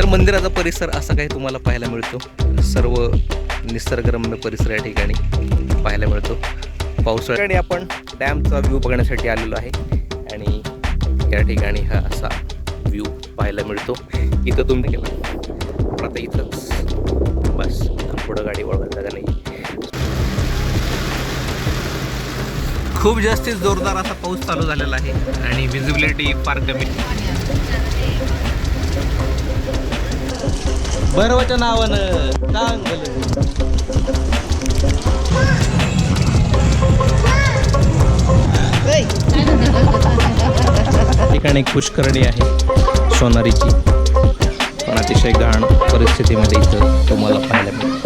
तर मंदिराचा परिसर असा काही तुम्हाला पाहायला मिळतो. सर्व निसर्गरम्य परिसर या ठिकाणी पाहायला मिळतो. पावसाळ्यात आपण डॅमचा व्ह्यू बघण्यासाठी आलेलो आहे आणि या ठिकाणी हा असा व्ह्यू पाहायला मिळतो. इथं तुम्ही गेला पण आता इथंच बस पुढं गाडी वळवायला जागा नाही. खूप जास्त जोरदार असा पाऊस चालू झालेला आहे आणि व्हिजिबिलिटी फार कमी. बर्वच्या नावानं ठिकाणी एक पुष्करणी आहे सोनारीची, पण अतिशय घाण परिस्थितीमध्ये इथं तुम्हाला पाहायला मिळेल.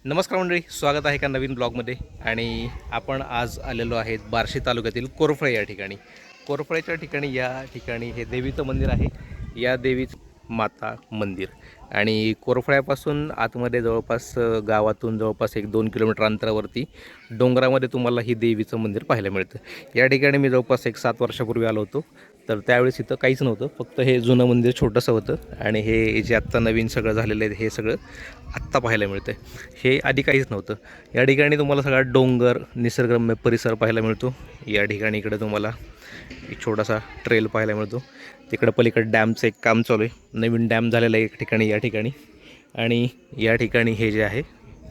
नमस्कार मंडळी, स्वागत आहे एका नवीन ब्लॉगमध्ये. आणि आपण आज आलेलो आहेत बार्शी तालुक्यातील कोरफळे या ठिकाणी. कोरफळेच्या ठिकाणी या ठिकाणी हे देवीचं मंदिर आहे. या देवीचं माता मंदिर आणि कोरफळ्यापासून आतमध्ये जवळपास गावातून जवळपास 1-2 किलोमीटर अंतरावरती डोंगरामध्ये तुम्हाला ही देवीचं मंदिर पाहायला मिळतं. या ठिकाणी मी जवळपास 7 वर्षापूर्वी आलो होतो. तर त्यावेळेस इथं काहीच नव्हतं, फक्त हे जुनं मंदिर छोटंसं होतं आणि हे जे आत्ता नवीन सगळं झालेलं आहे हे सगळं आत्ता पाहायला मिळतं. हे आधी काहीच नव्हतं. या ठिकाणी तुम्हाला सगळा डोंगर निसर्गरम्य परिसर पाहायला मिळतो. या ठिकाणी इकडे तुम्हाला एक छोटासा ट्रेल पाहायला मिळतो. तिकडं पलीकडे डॅमचं एक काम चालू आहे. नवीन डॅम झालेलं आहे एक ठिकाणी या ठिकाणी. आणि या ठिकाणी हे जे आहे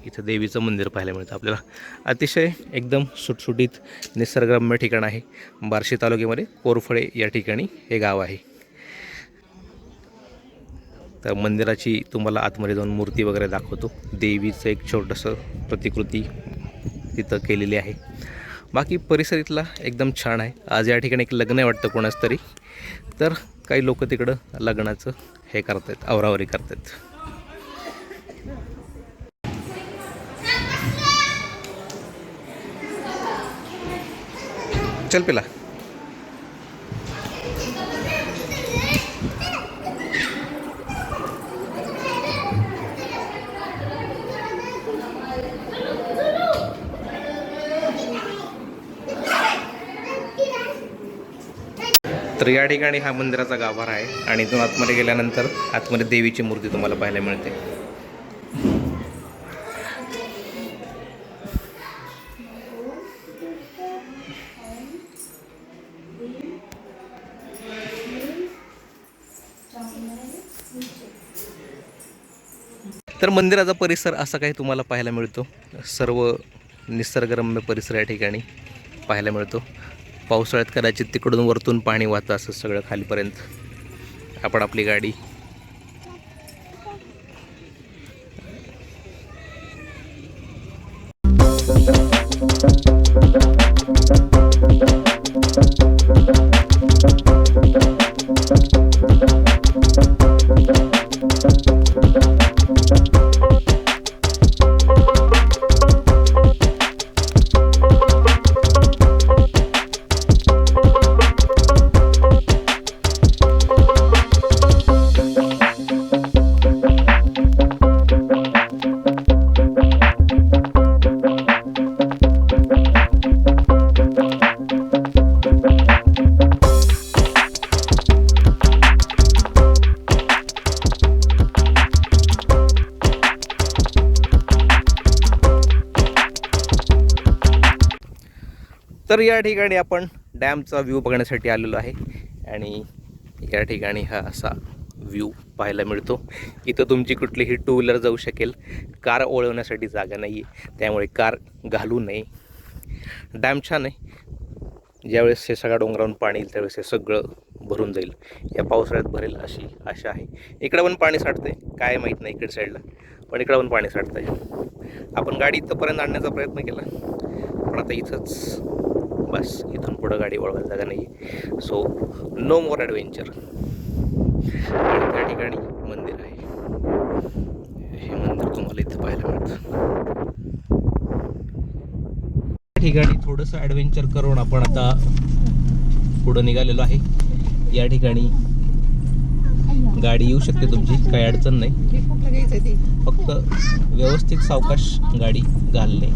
इथं देवीचं मंदिर पाहायला मिळतं आपल्याला. अतिशय एकदम सुटसुटीत निसर्गरम्य ठिकाण आहे. बार्शी तालुक्यामध्ये कोरफळे या ठिकाणी हे गाव आहे. तर मंदिराची तुम्हाला आतमध्ये जाऊन मूर्ती वगैरे दाखवतो. देवीचं एक छोटंसं प्रतिकृती तिथं केलेली आहे. बाकी परिसर इथला एकदम छान आहे. आज या ठिकाणी एक लग्न आहे वाटतं कोणाच तरी, तर काही लोक तिकडं लग्नाचं हे करतात, आवरावरी करतात. चल पिला. तर या ठिकाणी हा मंदिराचा गाभारा आहे आणि इथून आतमध्ये गेल्यानंतर आतमध्ये देवीची मूर्ती तुम्हाला पाहायला मिळते. तर मंदिराचा परिसर असा काही तुम्हाला पाहायला मिळतो. सर्व निसर्गरम्य परिसर या ठिकाणी पाहायला मिळतो. पावसाळ्यात कदाचित तिकडून वरतून पाणी वाहतं असं सगळं खालीपर्यंत. आपण आपली गाडी तर या ठिकाणी आपण डॅमचा व्ह्यू बघण्यासाठी आलेलो आहे आणि या ठिकाणी हा असा व्ह्यू पाहायला मिळतो. इथं तुमची कुठलीही टू व्हीलर जाऊ शकेल, कार ओळवण्यासाठी जागा नाही आहे, त्यामुळे कार घालू नये. डॅम छान आहे. ज्यावेळेस हे सगळ्या डोंगरावरून पाणी येईल त्यावेळेस हे सगळं भरून जाईल. या पावसाळ्यात भरेल अशी आशा आहे. इकडं पण पाणी साठतंय, काय माहीत नाही इकडे साईडला, पण इकडं पण पाणी साठतंय. आपण गाडी इथंपर्यंत आणण्याचा प्रयत्न केला, पण आता इथंच बस, इथून पुढं गाडी वळवायला जागा नाही आहे. सो नो मोर ॲडव्हेंचर. आणि त्या ठिकाणी मंदिर आहे. हे मंदिर तुम्हाला इथं पाहायला मिळतं. त्या ठिकाणी थोडंसं ॲडव्हेंचर करून आपण आता पुढं निघालेलो आहे. या ठिकाणी गाडी येऊ शकते तुमची, काही अडचण नाही, फक्त व्यवस्थित सावकाश गाडी घालणे.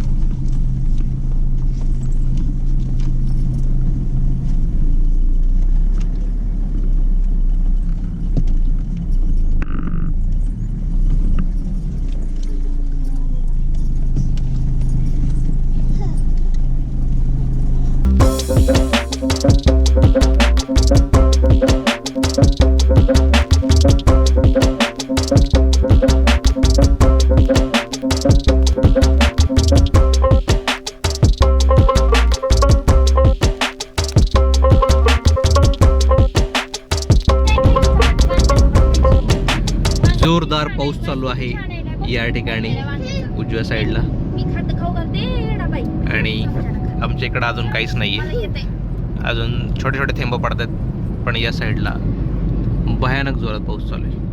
जोरदार पाऊस चालू आहे या ठिकाणी उजव्या साईडला, आणि आमच्या इकडं अजून काहीच नाही आहे. अजून छोटे छोटे थेंब पडतात, पण या साईडला भयानक जोरात पाऊस चालू आहे.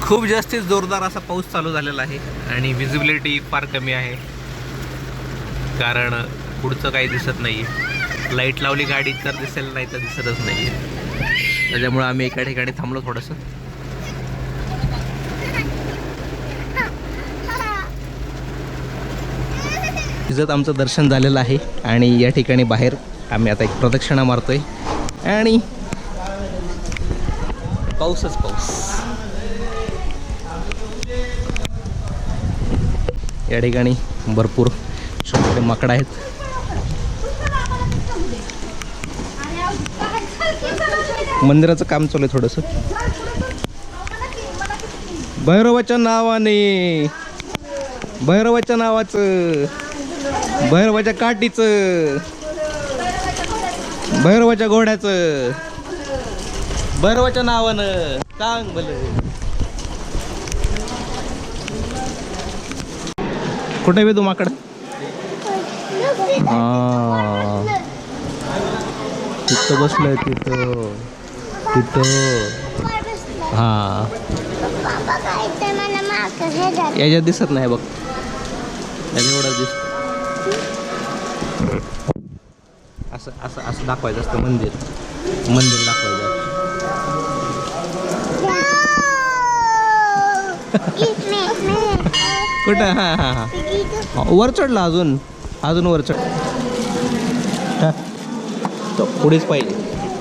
खूप जास्तीत जोरदार असा पाऊस चालू झालेला आहे आणि विजिबिलिटी फार कमी आहे, कारण पुढचं काही दिसत नाही आहे. लाईट लावली गाडी तर दिसेल, नाही तर दिसतच नाही आहे. त्याच्यामुळं आम्ही एका ठिकाणी थांबलो थोडंसं. तिथं आमचं दर्शन झालेलं आहे आणि या ठिकाणी बाहेर आम्ही आता एक प्रदक्षिणा मारतोय आणि पाऊसच पाऊस. या ठिकाणी भरपूर छोटे छोटे माकड आहेत. मंदिराचं काम चालू आहे थोडंसं. भैरवाच्या नावाने, भैरवाच्या नावाचं, भैरवाच्या काठीचं, भैरवाच्या घोड्याचं, भैरवाच्या नावानं सांग भलं. कुठे वे तू माकड? हा, तिथं बसलंय, तिथं तिथं. हा, याच्यात दिसत नाही बघ, याच्या एवढं दिसत. असं असं असं दाखवायचं असतं मंदिर, मंदिर दाखवायचं. कुठं? हां हां हां, वर चढला, अजून अजून वर चढ. हा, तो पुढेच पाहिजे.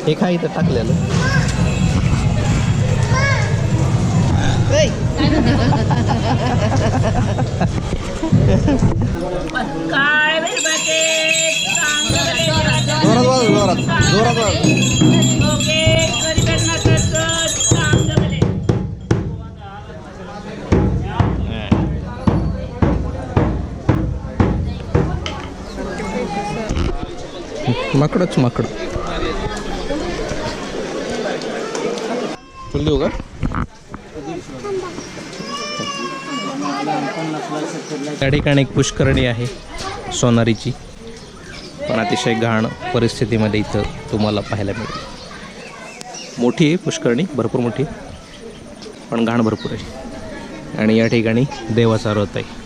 हे काय इथं टाकलेलं. जोरात जोरात जोरात. माकडच माकड. फुल देऊ का? त्या ठिकाणी एक पुष्करणी आहे सोनारीची, पण अतिशय घाण परिस्थितीमध्ये इथं तुम्हाला पाहायला मिळेल. मोठी आहे पुष्करणी, भरपूर मोठी, पण घाण भरपूर आहे. आणि या ठिकाणी देवाचा रथ आहे.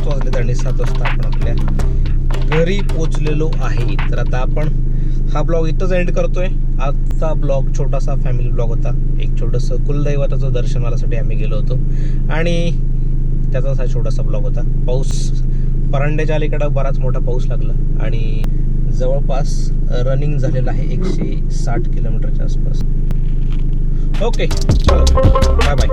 7 वाजलेत आणि 7 वाजता आपण आपल्या घरी पोचलेलो आहे. तर आता आपण हा ब्लॉग इथंच एंड करतोय. आजचा ब्लॉग छोटासा फॅमिली ब्लॉग होता. एक छोटंसं कुलदैवताचं दर्शनासाठी आम्ही गेलो होतो आणि त्याचाच हा छोटासा ब्लॉग होता. पाऊस परांड्याच्या अलीकडं बराच मोठा पाऊस लागला आणि जवळपास रनिंग झालेलं आहे 160 किलोमीटरच्या आसपास. ओके, चलो बाय बाय.